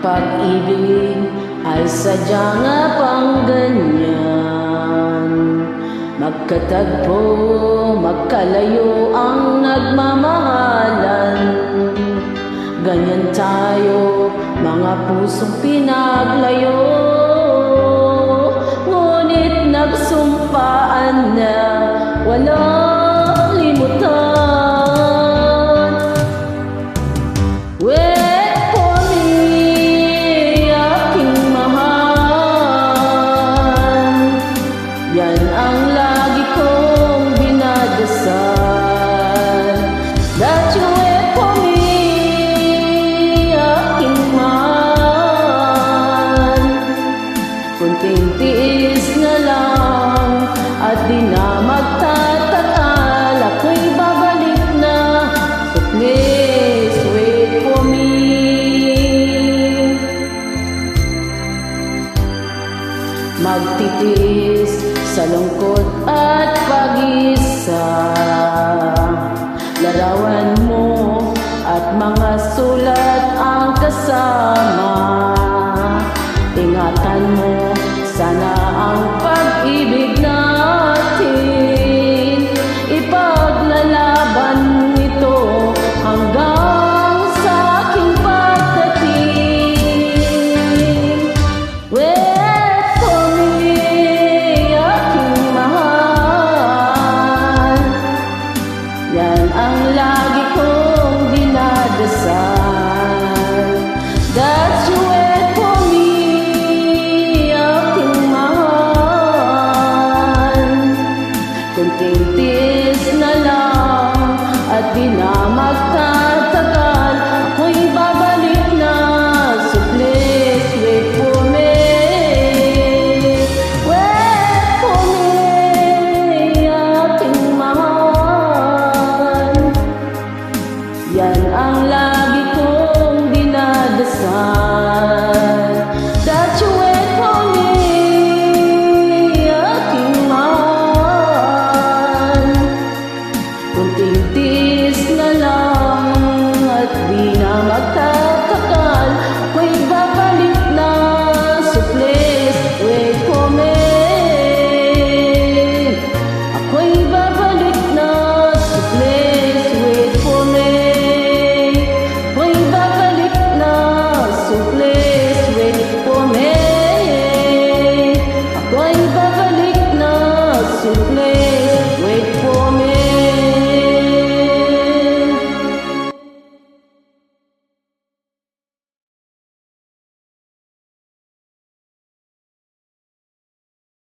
pag-ibig ay sadya nga pang ganyan. Magkatagpo, magkalayo ang nagmamahalan. Ganyan tayo, mga pusong pinaglayo. Ngunit nagsumpaan na walang limutan. Wait for me, aking mahal. Yan ang lagi kong dinadasal. That you wait for me, aking mahal. Kunting tiis na lang at di na magtatagal. Ako'y babalik na. So please wait for me. Magtitiis sa lungkot at pag-isa. Larawan mo at mga sulat ang kasama. Ingatan mo sana ang pag-ibig natin. Ipaglalaban ito hanggang sa aking pagdating. Wait for me, aking mahal. Yan ang lagi kong dinadasal. That you wait for me, aking mahal. Kunting tiis na lang at di na magtagal.